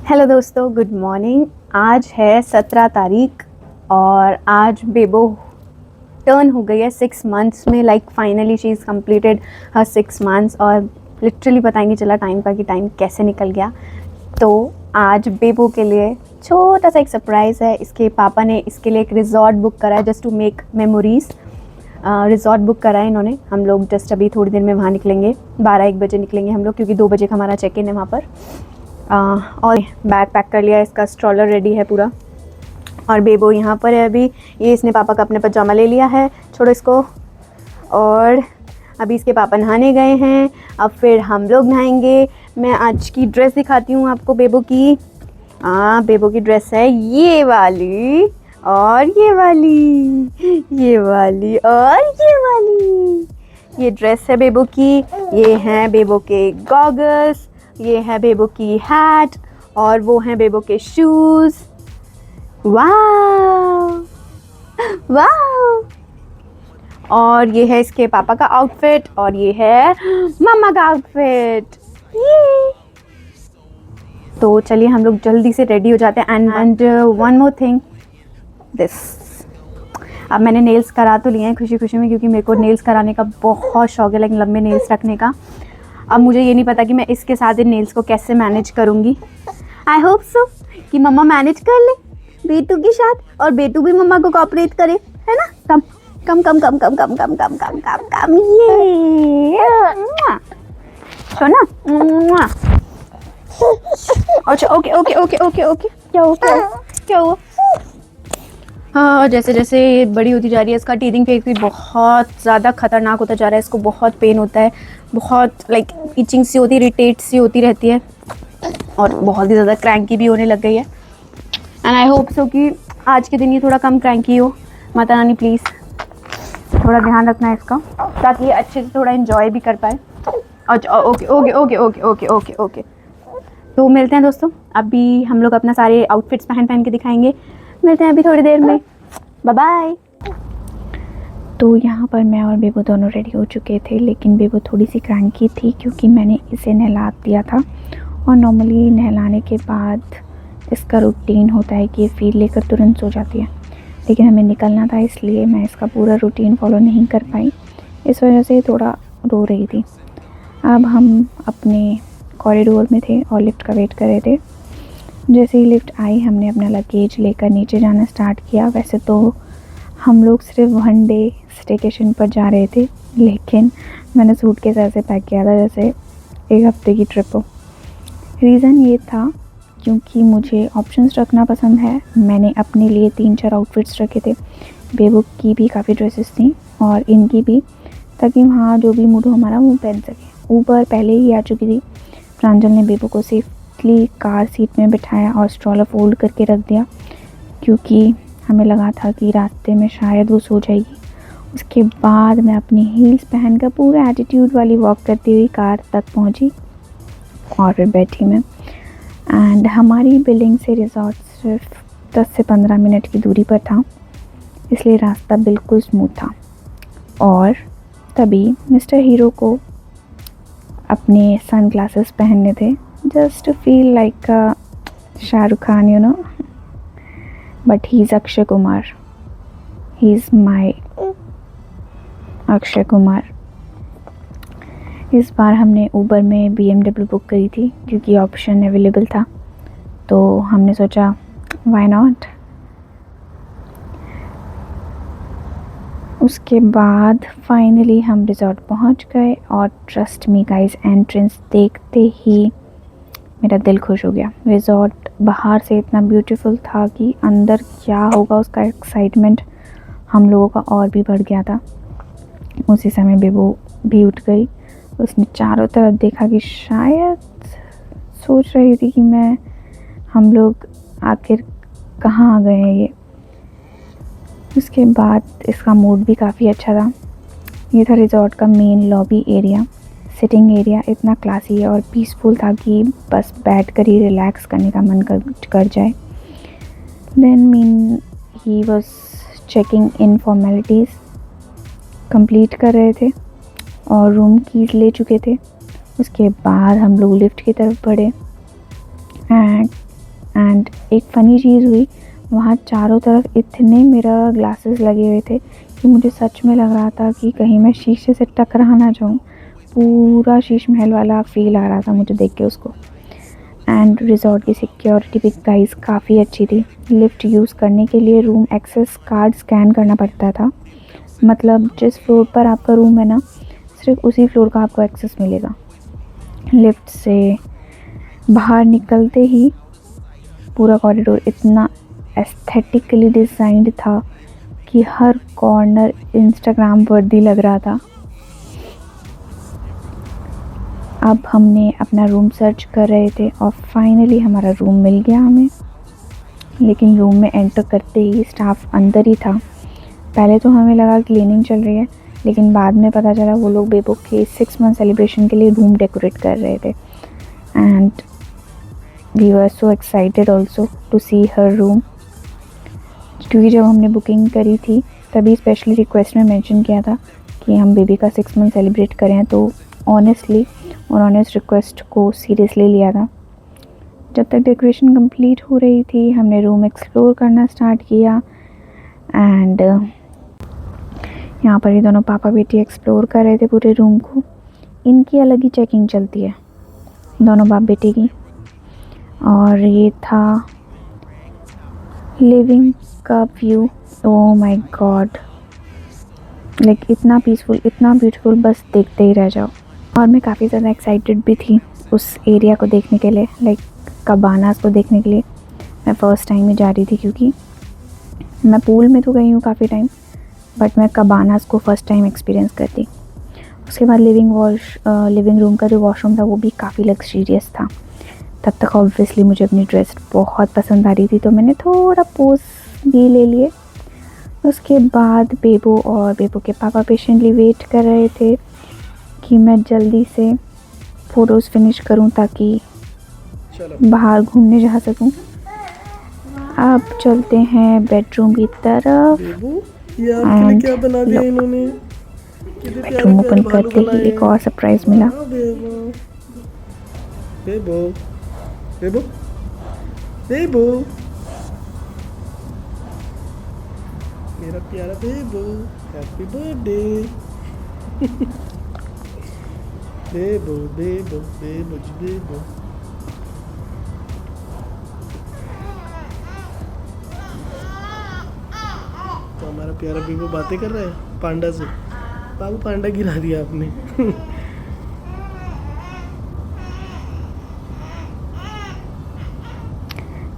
Hello दोस्तों, good morning. आज है 17 तारीख और आज बेबो टर्न हो गई है 6 मंथ्स में। Like finally she is completed her 6 months और लिटरली पता ही नहीं चला टाइम का कि टाइम कैसे निकल गया। तो आज बेबो के लिए छोटा सा एक सरप्राइज़ है। इसके पापा ने इसके लिए एक रिजॉर्ट बुक करा है just to make memories. Resort book करा है इन्होंने। हम लोग जस्ट अभी थोड़ी देर में वहाँ निकलेंगे, 12-1 बजे निकलेंगे हम लोग, क्योंकि 2 बजे का हमारा चेक इन है वहाँ पर। और बैग पैक कर लिया, इसका स्ट्रॉलर रेडी है पूरा। और बेबो यहाँ पर है अभी। ये इसने पापा का अपने पजामा ले लिया है, छोड़ो इसको। और अभी इसके पापा नहाने गए हैं, अब फिर हम लोग नहाएंगे। मैं आज की ड्रेस दिखाती हूँ आपको बेबो की। बेबो की ड्रेस है ये वाली और ये वाली, ये वाली और ये वाली। ये ड्रेस है बेबो की। ये हैं बेबो के गॉगल्स, ये है बेबो की हैट और वो हैं बेबो के शूज़। वाह वाह। और ये है इसके पापा का आउटफिट और ये है मम्मा का आउटफिट। ये तो चलिए हम लोग जल्दी से रेडी हो जाते हैं। And one more thing, this. अब मैंने नेल्स करा तो लिए हैं खुशी खुशी में, क्योंकि मेरे को नेल्स कराने का बहुत शौक है, लेकिन लंबे नेल्स रखने का। अब मुझे ये नहीं पता कि मैं इसके साथ इन नेल्स को कैसे मैनेज करूँगी। आई होप सो कि मम्मा मैनेज कर ले बेटू के साथ और बेटू भी मम्मा को कोऑपरेट करे, है ना। कम कम कम कम कम कम कम कम कम कम कम ये सोना। अच्छा okay okay okay okay okay. क्या हुआ क्या हुआ? हाँ, और जैसे जैसे ये बड़ी होती जा रही है इसका टीथिंग फेस भी बहुत ज़्यादा ख़तरनाक होता जा रहा है। इसको बहुत पेन होता है, बहुत लाइक इचिंग सी होती है, इरिटेट सी होती रहती है और बहुत ही ज़्यादा क्रैंकी भी होने लग गई है। एंड आई होप सो कि आज के दिन ये थोड़ा कम क्रैंकी हो। माता रानी प्लीज़ थोड़ा ध्यान रखना है इसका, ताकि ये अच्छे से थोड़ा इन्जॉय भी कर पाए। अच्छा okay okay okay okay okay okay okay. तो मिलते हैं दोस्तों, अभी हम लोग अपना सारे आउटफिट्स पहन के दिखाएंगे। मिलते हैं अभी थोड़ी देर में, बाय बाय। तो यहाँ पर मैं और बेबो दोनों रेडी हो चुके थे, लेकिन बेबो थोड़ी सी क्रैंकी थी क्योंकि मैंने इसे नहला दिया था। और नॉर्मली नहलाने के बाद इसका रूटीन होता है कि ये फीड लेकर तुरंत सो जाती है, लेकिन हमें निकलना था इसलिए मैं इसका पूरा रूटीन फॉलो नहीं कर पाई। इस वजह से थोड़ा रो रही थी। अब हम अपने कॉरिडोर में थे और लिफ्ट का वेट कर रहे थे। जैसे ही लिफ्ट आई हमने अपना लगेज लेकर नीचे जाना स्टार्ट किया। वैसे तो हम लोग सिर्फ 1 डे स्टेकेशन पर जा रहे थे, लेकिन मैंने सूटकेस ऐसे पैक किया था जैसे 1 हफ्ते की ट्रिप हो। रीज़न ये था क्योंकि मुझे ऑप्शंस रखना पसंद है। मैंने अपने लिए 3-4 आउटफिट्स रखे थे। बेबो की भी काफ़ी ड्रेसेस थी और इनकी भी, ताकि वहाँ जो भी मूड हो हमारा वो पहन सके। ऊपर पहले ही आ चुकी थी। प्रांजल ने बेबो को सेफली कार सीट में बिठाया और स्ट्रॉलर फोल्ड करके रख दिया, क्योंकि हमें लगा था कि रास्ते में शायद वो सो जाएगी। उसके बाद मैं अपनी हील्स पहनकर पूरा एटीट्यूड वाली वॉक करती हुई कार तक पहुंची और फिर बैठी मैं। एंड हमारी बिल्डिंग से रिजॉर्ट सिर्फ 10 से 15 मिनट की दूरी पर था, इसलिए रास्ता बिल्कुल स्मूथ था। और तभी मिस्टर हीरो को अपने सन ग्लासेस पहनने थे, just to feel like Shahrukh Khan, you know. But he is Akshay Kumar, he is my Akshay Kumar. इस बार हमने ऊबर में BMW बुक करी थी क्योंकि ऑप्शन अवेलेबल था, तो हमने सोचा व्हाई नॉट। उसके बाद फाइनली हम रिजॉर्ट पहुंच गए और ट्रस्ट मी गाइस, एंट्रेंस देखते ही मेरा दिल खुश हो गया। रिजॉर्ट बाहर से इतना ब्यूटीफुल था कि अंदर क्या होगा उसका एक्साइटमेंट हम लोगों का और भी बढ़ गया था। उसी समय बेबो भी उठ गई। उसने चारों तरफ देखा कि शायद सोच रही थी कि हम लोग आखिर कहाँ आ गए हैं ये। उसके बाद इसका मूड भी काफ़ी अच्छा था। ये था रिजॉर्ट का main lobby area. Sitting area इतना क्लासी है और पीसफुल था कि बस बैठ कर ही रिलैक्स करने का मन कर जाए। Then he was checking in formalities complete कर रहे थे और रूम कीज ले चुके थे। उसके बाद हम लोग लिफ्ट की तरफ बढ़े एंड एंड एक फ़नी चीज़ हुई, वहाँ चारों तरफ इतने मिरर ग्लासेस लगे हुए थे कि मुझे सच में लग रहा था कि कहीं मैं शीशे से टकरा ना जाऊँ। पूरा शीश महल वाला फ़ील आ रहा था मुझे देख के उसको। एंड रिज़ॉर्ट की सिक्योरिटी भी गाइस काफ़ी अच्छी थी। लिफ्ट यूज़ करने के लिए रूम एक्सेस कार्ड स्कैन करना पड़ता था, मतलब जिस फ्लोर पर आपका रूम है ना, सिर्फ उसी फ्लोर का आपको एक्सेस मिलेगा। लिफ्ट से बाहर निकलते ही पूरा कॉरिडोर इतना एस्थेटिकली डिज़ाइंड था कि हर कॉर्नर इंस्टाग्राम वर्दी लग रहा था। अब हमने अपना रूम सर्च कर रहे थे और फाइनली हमारा रूम मिल गया हमें। लेकिन रूम में एंटर करते ही स्टाफ अंदर ही था। पहले तो हमें लगा क्लीनिंग चल रही है, लेकिन बाद में पता चला वो लोग बेबो के 6 मंथ सेलिब्रेशन के लिए रूम डेकोरेट कर रहे थे। And we were so excited also to see her room, क्योंकि जब हमने बुकिंग करी थी तभी स्पेशली रिक्वेस्ट में मेंशन किया था कि हम बेबी का 6 मंथ सेलिब्रेट करें, तो ऑनेस्टली उन्होंने इस रिक्वेस्ट को सीरियसली लिया था। जब तक डेकोरेशन कंप्लीट हो रही थी हमने रूम एक्सप्लोर करना स्टार्ट किया। एंड यहाँ पर ये दोनों पापा बेटी एक्सप्लोर कर रहे थे पूरे रूम को। इनकी अलग ही चेकिंग चलती है दोनों बाप बेटे की। और ये था लिविंग का view. Oh my God, like इतना पीसफुल, इतना ब्यूटीफुल, बस देखते ही रह जाओ। और मैं काफ़ी ज़्यादा एक्साइटेड भी थी उस एरिया को देखने के लिए, लाइक कबानास को देखने के लिए। मैं फ़र्स्ट टाइम ही जा रही थी, क्योंकि मैं पूल में तो गई हूँ काफ़ी टाइम, बट मैं कबानास को फ़र्स्ट टाइम एक्सपीरियंस करती। उसके बाद लिविंग रूम का जो वॉशरूम था वो भी काफ़ी लग्जरियस था। तब तक ऑब्वियसली मुझे अपनी ड्रेस बहुत पसंद आ रही थी, तो मैंने थोड़ा पोज भी ले लिए। उसके बाद बेबो और बेबो के पापा पेशेंटली वेट कर रहे थे कि मैं जल्दी से फ़ोटोज़ फिनिश करूं ताकि बाहर घूमने जा सकूं। अब चलते हैं बेडरूम की तरफ। ये आपके लिए क्या बना दिया इन्होंने? बेडरूम ओपन करते ही एक और सरप्राइज़ मिला। बेबो बेबो बेबो, मेरा प्यारा बेबो, हैप्पी बर्थडे। बेबो बेबो बेबो जी बेबो। तो हमारा प्यारा बेबो बातें कर रहा है पांडा से। बाबू पांडा गिरा दिया आपने।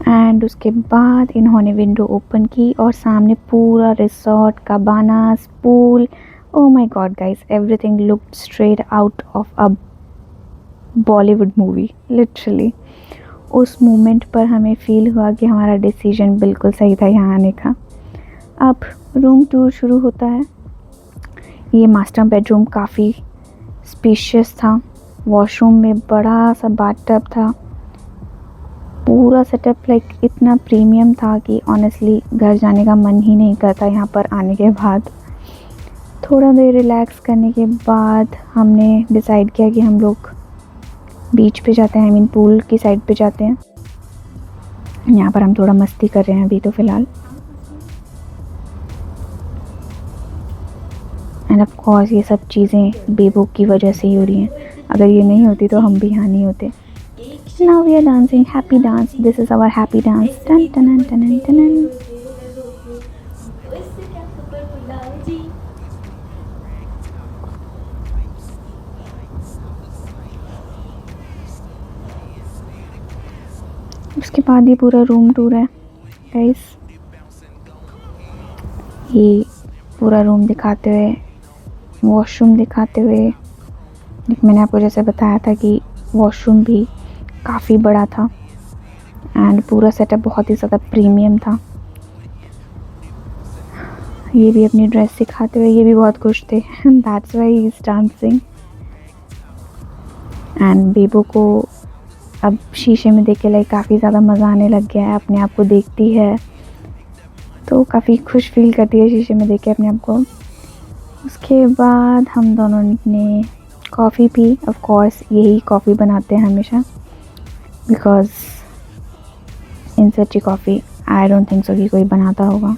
एंड उसके बाद इन्होंने विंडो ओपन की और सामने पूरा resort, cabanas, pool. Oh my god guys, everything looked straight out of a Bollywood movie literally. उस मोमेंट पर हमें फ़ील हुआ कि हमारा डिसीजन बिल्कुल सही था यहाँ आने का। अब रूम टूर शुरू होता है। ये मास्टर बेडरूम काफ़ी स्पेशियस था। वॉशरूम में बड़ा सा बाथटब था। पूरा सेटअप लाइक इतना प्रीमियम था कि ऑनेस्टली घर जाने का मन ही नहीं करता यहाँ पर आने के बाद। थोड़ा देर रिलैक्स करने के बाद हमने डिसाइड किया कि हम लोग बीच पे जाते हैं, आई मीन पूल की साइड पे जाते हैं। यहाँ पर हम थोड़ा मस्ती कर रहे हैं अभी तो फ़िलहाल। एंड ऑफ कोर्स ये सब चीज़ें बेबो की वजह से ही हो रही हैं। अगर ये नहीं होती तो हम भी यहाँ नहीं होते। Now we are dancing happy dance. This is our happy dance. Dun dun dun dun dun dun. उसके बाद ये पूरा रूम टूर है गाइस। ये पूरा रूम दिखाते हुए, वॉशरूम दिखाते हुए, मैंने आपको जैसे बताया था कि वॉशरूम भी काफ़ी बड़ा था एंड पूरा सेटअप बहुत ही ज़्यादा प्रीमियम था। ये भी अपनी ड्रेस दिखाते हुए ये भी बहुत खुश थे। That's why he is dancing. And Bebo को अब शीशे में देख के लाइक काफ़ी ज़्यादा मज़ा आने लग गया है। अपने आप को देखती है तो काफ़ी खुश फील करती है शीशे में देख के अपने आप को। उसके बाद हम दोनों ने कॉफ़ी पी। ऑफ कोर्स यही कॉफ़ी बनाते हैं हमेशा, बिकॉज़ इन से अच्छी coffee I don't think so कि कोई बनाता होगा।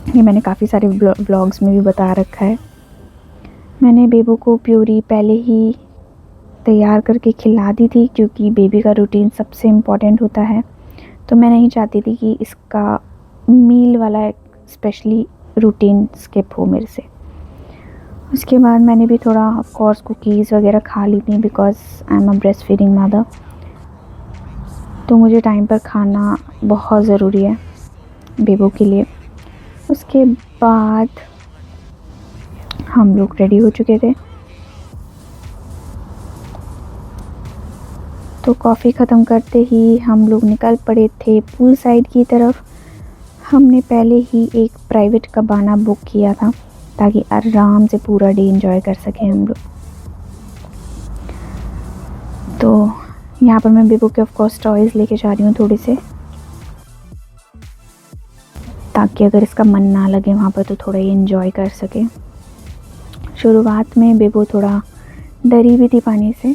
ये मैंने काफ़ी सारे व्लॉग्स में भी बता रखा है। मैंने बेबू को प्यूरी पहले ही तैयार करके खिला दी थी, क्योंकि बेबी का रूटीन सबसे इम्पॉर्टेंट होता है। तो मैं नहीं चाहती थी कि इसका मील वाला स्पेशली रूटीन स्किप हो मेरे से। उसके बाद मैंने भी थोड़ा ऑफ कोर्स कुकीज़ वगैरह खा ली थी, because I am a breast feeding mother. तो मुझे टाइम पर खाना बहुत ज़रूरी है बेबू के लिए। उसके बाद हम लोग रेडी हो चुके थे, तो कॉफ़ी ख़त्म करते ही हम लोग निकल पड़े थे पूल साइड की तरफ। हमने पहले ही एक प्राइवेट कबाना बुक किया था ताकि आराम से पूरा डे एंजॉय कर सकें हम लोग। तो यहाँ पर मैं बेबू के ऑफ कोर्स टॉयज़ लेके जा रही हूँ थोड़े से, ताकि अगर इसका मन ना लगे वहाँ पर तो थोड़ा ये एंजॉय कर सके। शुरुआत में बेबू थोड़ा डरी भी थी पानी से,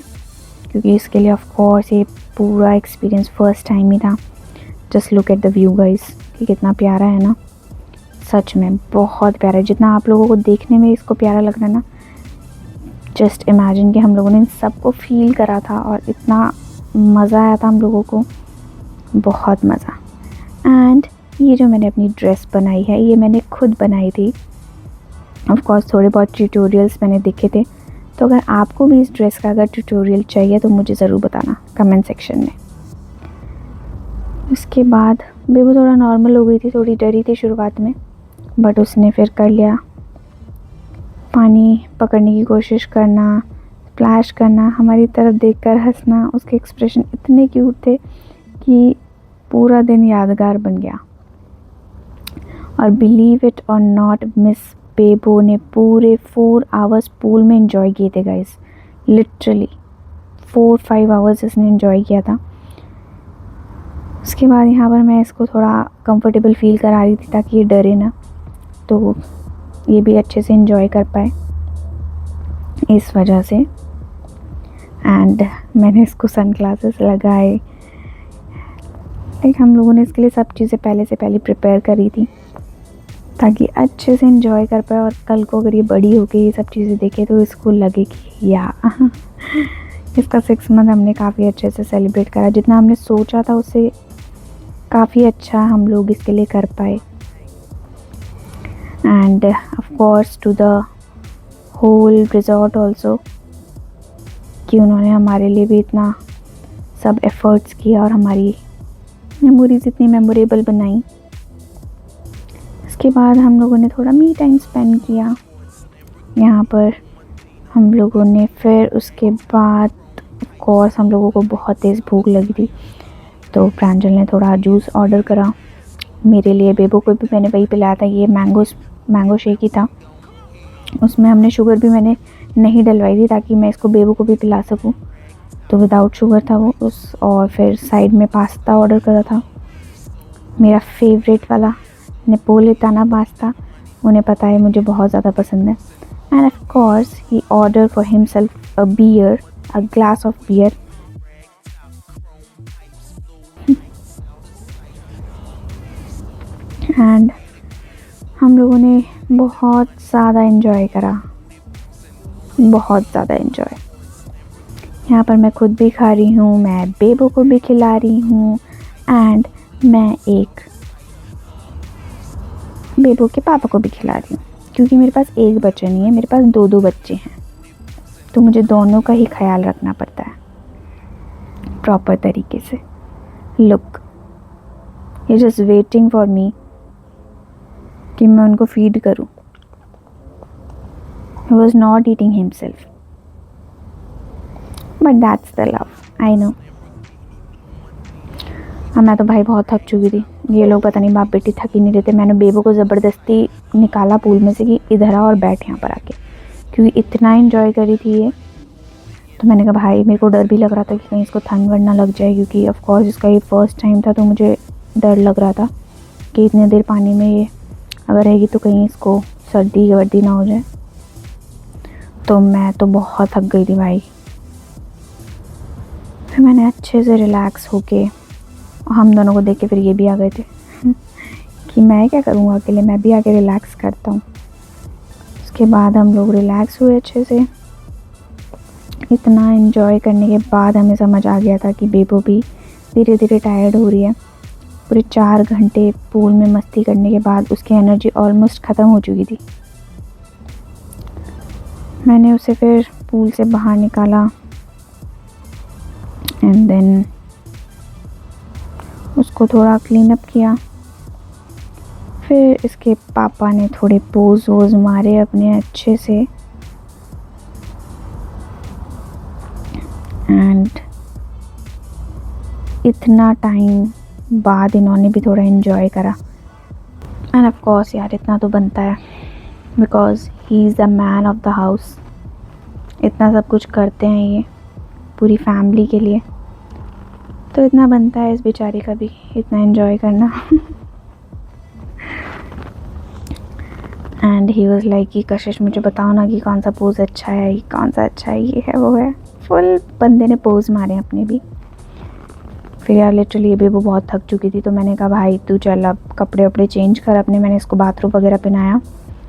क्योंकि इसके लिए ऑफ कोर्स ये पूरा एक्सपीरियंस फर्स्ट टाइम ही था। Just look at the view guys, कि कितना प्यारा है ना, सच में बहुत प्यारा है। जितना आप लोगों को देखने में इसको प्यारा लग रहा है ना, जस्ट इमेजिन कि हम लोगों ने इन सबको फील करा था और इतना मज़ा आया था हम लोगों को, बहुत मज़ा। एंड ये जो मैंने अपनी ड्रेस बनाई है, ये मैंने खुद बनाई थी। ऑफ कोर्स थोड़े बहुत ट्यूटोरियल्स मैंने देखे थे, तो अगर आपको भी इस ड्रेस का अगर ट्यूटोरियल चाहिए तो मुझे ज़रूर बताना कमेंट सेक्शन में। उसके बाद बेबू थोड़ा नॉर्मल हो गई थी, थोड़ी डरी थी शुरुआत में, बट उसने फिर कर लिया। पानी पकड़ने की कोशिश करना, स्प्लैश करना, हमारी तरफ देखकर हंसना, उसके एक्सप्रेशन इतने क्यूट थे कि पूरा दिन यादगार बन गया। और बिलीव इट और नॉट, मिस बेबू ने पूरे 4 आवर्स पूल में एंजॉय किए थे गाइस। लिटरली 4-5 आवर्स इसने एंजॉय किया था। उसके बाद यहाँ पर मैं इसको थोड़ा कंफर्टेबल फील करा रही थी ताकि ये डरे ना, तो ये भी अच्छे से एंजॉय कर पाए इस वजह से। एंड मैंने इसको सन ग्लासेस लगाए। एक हम लोगों ने इसके लिए सब चीज़ें पहले प्रिपेयर करी थी ताकि अच्छे से एंजॉय कर पाए, और कल को अगर ये बड़ी होकर ये सब चीज़ें देखे तो इसको लगे कि या इसका 6 मंथ हमने काफ़ी अच्छे से सेलिब्रेट करा। जितना हमने सोचा था उससे काफ़ी अच्छा हम लोग इसके लिए कर पाए। And of course to the whole resort also, कि उन्होंने हमारे लिए भी इतना सब एफ़र्ट्स किया और हमारी मेमोरीज इतनी मेमोरेबल बनाई। उसके बाद हम लोगों ने थोड़ा मी टाइम स्पेंड किया यहाँ पर हम लोगों ने। फिर उसके बाद ऑफ कोर्स हम लोगों को बहुत तेज़ भूख लगी थी, तो प्रांजल ने थोड़ा जूस ऑर्डर करा मेरे लिए। बेबू को भी मैंने वही पिलाया था, ये मैंगो शेक ही था। उसमें हमने शुगर भी मैंने नहीं डलवाई थी ताकि मैं इसको बेबू को भी पिला सकूं, तो विदाउट शुगर था वो उस। और फिर साइड में पास्ता ऑर्डर करा था, मेरा फेवरेट वाला नेपोलिटाना पास्ता। उन्हें पता है मुझे बहुत ज़्यादा पसंद है। And of course he order for himself a beer, a glass of beer. And हम लोगों ने बहुत ज़्यादा एंजॉय करा, बहुत ज़्यादा एंजॉय। यहाँ पर मैं खुद भी खा रही हूँ, मैं बेबू को भी खिला रही हूँ, एंड मैं एक बेबू के पापा को भी खिला रही हूँ, क्योंकि मेरे पास एक बच्चा नहीं है, मेरे पास 2 बच्चे हैं, तो मुझे दोनों का ही ख्याल रखना पड़ता है प्रॉपर तरीके से। Look, he just waiting for me कि मैं उनको फीड करूं। He was not eating himself, but that's the love, I know। और मैं तो भाई बहुत थक चुकी थी। ये लोग पता नहीं बाप बेटी थक ही नहीं रहते। मैंने बेबू को ज़बरदस्ती निकाला पूल में से कि इधर आ और बैठ यहाँ पर आके, क्योंकि इतना एंजॉय करी थी ये। तो मैंने कहा भाई, मेरे को डर भी लग रहा था कि कहीं इसको ठंड वंड ना लग जाए, क्योंकि ऑफ कोर्स इसका ये फर्स्ट टाइम था, तो मुझे डर लग रहा था कि इतने देर पानी में ये अगर रहेगी तो कहीं इसको सर्दी वर्दी ना हो जाए। तो मैं तो बहुत थक गई थी भाई। फिर मैंने अच्छे से रिलैक्स होके और हम दोनों को देख के फिर ये भी आ गए थे कि मैं क्या करूँगा अकेले, मैं भी आके रिलैक्स करता हूँ। उसके बाद हम लोग रिलैक्स हुए अच्छे से। इतना एंजॉय करने के बाद हमें समझ आ गया था कि बेबो भी धीरे धीरे टायर्ड हो रही है। पूरे 4 घंटे पूल में मस्ती करने के बाद उसकी एनर्जी ऑलमोस्ट ख़त्म हो चुकी थी। मैंने उसे फिर पूल से बाहर निकाला एंड देन उसको थोड़ा क्लीन अप किया। फिर इसके पापा ने थोड़े पोज वोज मारे अपने अच्छे से एंड इतना टाइम बाद इन्होंने भी थोड़ा एंजॉय करा। एंड ऑफ कोर्स यार इतना तो बनता है, because he is the man of the house. इतना सब कुछ करते हैं ये पूरी फैमिली के लिए, तो इतना बनता है इस बेचारे का भी इतना एंजॉय करना। एंड ही वॉज लाइक कि कशिश मुझे बताओ ना कि कौन सा पोज अच्छा है, कौन सा अच्छा है, ये है वो है। फुल बंदे ने पोज मारे अपने भी। फिर यार लिटरली ये भी वो बहुत थक चुकी थी, तो मैंने कहा भाई तू चल अब कपड़े वपड़े चेंज कर अपने। मैंने इसको बाथरूम वगैरह पहनाया,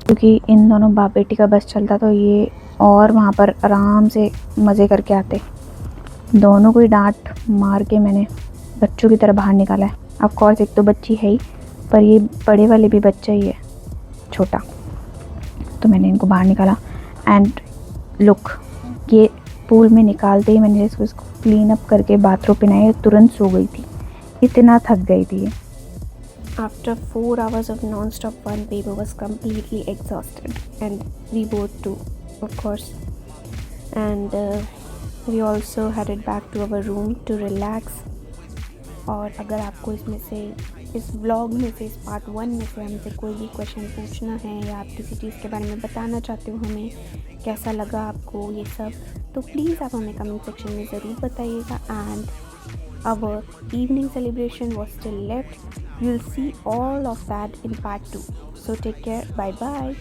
क्योंकि इन दोनों बाप बेटी का बस चलता तो ये और वहाँ पर आराम से मज़े करके आते। दोनों को ही डांट मार के मैंने बच्चों की तरह बाहर निकाला है। ऑफ कोर्स एक तो बच्ची है ही, पर ये बड़े वाले भी बच्चा ही है छोटा, तो मैंने इनको बाहर निकाला। एंड लुक, ये पूल में निकालते ही मैंने इसको क्लीन अप करके बाथरूम पहनाया, तुरंत सो गई थी, इतना थक गई थी। After 4 hours of non-stop fun, Bebo was completely exhausted, and we both too, of course. And we also headed back to our room to relax. और अगर आपको इसमें से इस व्लॉग में से इस पार्ट 1 में से हमसे कोई भी क्वेश्चन पूछना है या आप किसी चीज़ के बारे में बताना चाहते हो हमें, कैसा लगा आपको ये सब, तो प्लीज़ आप हमें कमेंट सेक्शन में ज़रूर बताइएगा। And our evening celebration was still left. You'll see all of that in part 2. So take care. Bye bye.